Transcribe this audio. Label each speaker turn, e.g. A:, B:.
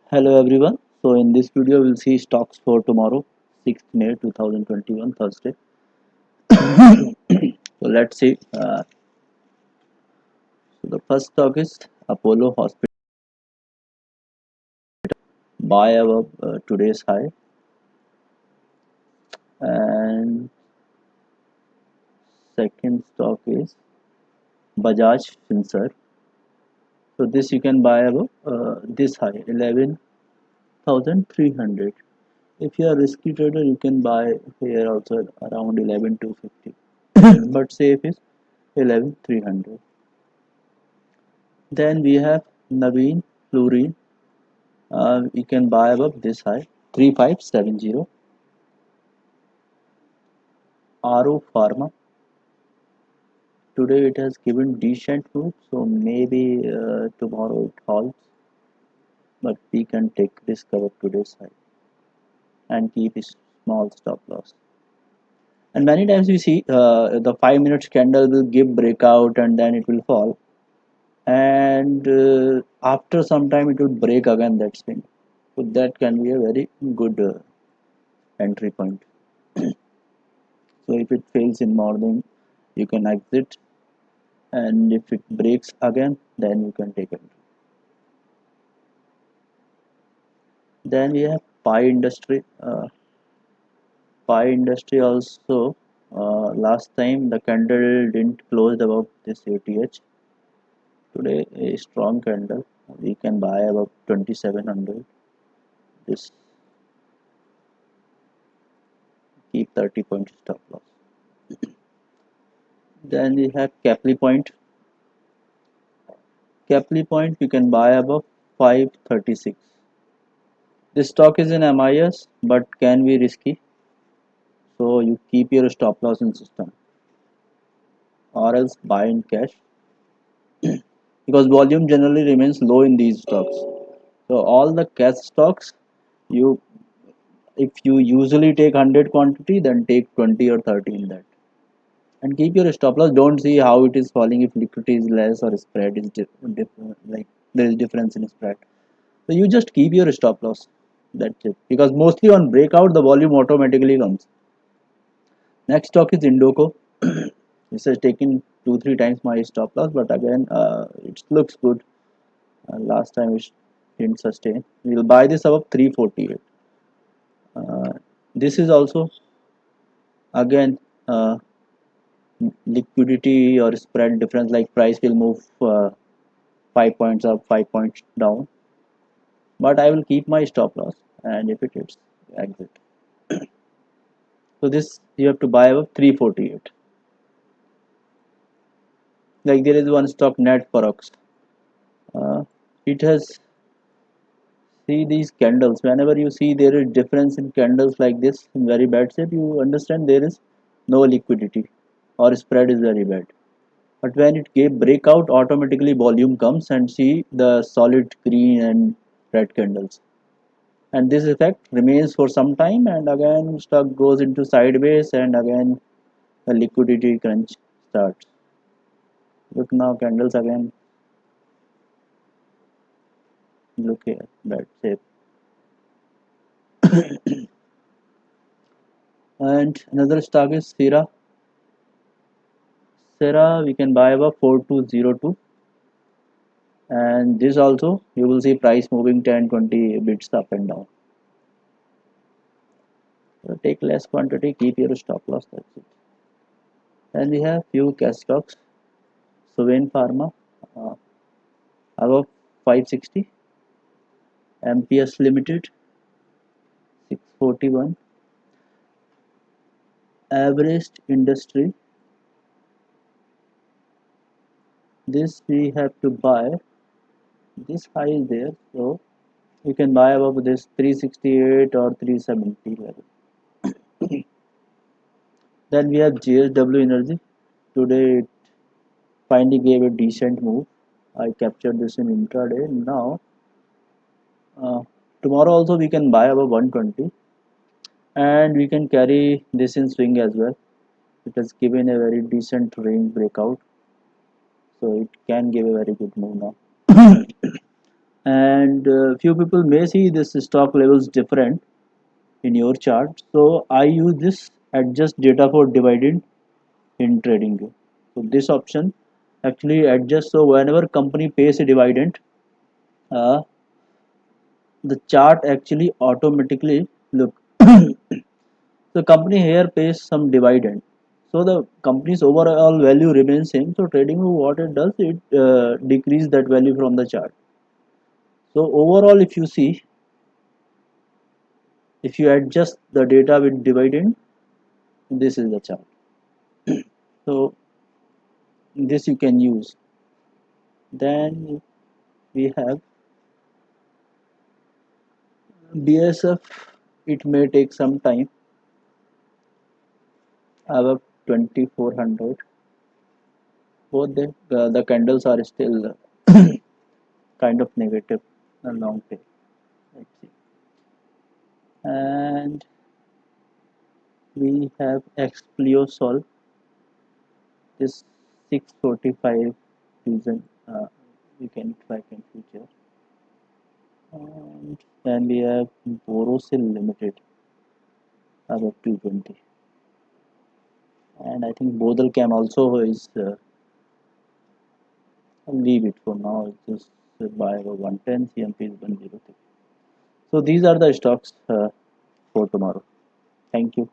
A: Hello everyone. So in this video we'll see stocks for tomorrow, 6th May 2021 Thursday. So let's see. So the first stock is Apollo Hospital. Buy above today's high, and second stock is Bajaj Finserv. So this you can buy above this high 11,300. If you are risky trader, you can buy here also around 11,250. But safe is 11,300. Then we have Naveen Fluorine. You can buy above this high 3570. Aro Pharma. Today it has given decent move, so maybe tomorrow it halts, but we can take risk above today's high and keep a small stop loss. And many times we see the 5 minute candle will give breakout and then it will fall, and after some time it will break again that swing. So that can be a very good entry point. So if it fails in morning, you can exit, and if it breaks again, then you can take entry. Then we have Pi Industry. Pi Industry also, last time the candle didn't close above this ATH. Today a strong candle. We can buy above 2700. This keep 30 point stop loss. Then we have Capri Point. Capri Point we can buy above 536. This stock is in MIS but can be risky, so you keep your stop loss in system or else buy in cash because volume generally remains low in these stocks. So all the cash stocks, you if you usually take 100 quantity, then take 20 or 30 in that and keep your stop loss. Don't see how it is falling if liquidity is less or spread is like there is difference in spread. So you just keep your stop loss. That's it, because mostly on breakout the volume automatically comes. Next stock is Indoco. This has taken 2-3 times my stop loss, but again it looks good. Last time it didn't sustain. We'll buy this above 348. This is also again liquidity or spread difference, like price will move 5 points up, 5 points down, but I will keep my stop loss, and if it hits, exit. So this you have to buy above 348. Like there is one stock, Net Forex. It has, see these candles, whenever you see there is difference in candles like this in very bad shape, you understand there is no liquidity or spread is very bad. But when it gave breakout, automatically volume comes, and see the solid green and red candles, and this effect remains for some time, and again stock goes into sideways, and again the liquidity crunch starts. Look now, candles again, look here, bad shape. And another stock is Sierra. Sierra we can buy above 4202, and this also you will see price moving 10-20 bits up and down. So take less quantity, keep your stop loss, that's it. Then we have few cash stocks. Suven Pharma uh, above 560, MPS Limited 641, Everest Industry. This we have to buy. This high is there, so you can buy above this 368 or 370 level. Then we have JSW Energy. Today it finally gave a decent move. I captured this in intraday. Now uh, tomorrow also we can buy above 120, and we can carry this in swing as well. It has given a very decent range breakout, so it can give a very good move now. and few people may see this stock levels different in your chart. So I use this adjust data for dividend in TradingView. So this option actually adjusts, so whenever company pays a dividend, uh, the chart actually automatically look. The company here pays some dividend, so the company's overall value remains same. So TradingView, what it does, it decrease that value from the chart. So overall, if you see, if you adjust the data with dividend, this is the chart. So this you can use. Then we have BSF. It may take some time. Above 2400, both the candles are still kind of negative, a long tail. Let's see. And we have Expliosol, this 645 reason, we can track in future. And then we have Borosil Limited, above 220. And I think Bodal Cam also is, leave it for now. It's just buy over 110, CMP is 103. So these are the stocks for tomorrow. Thank you.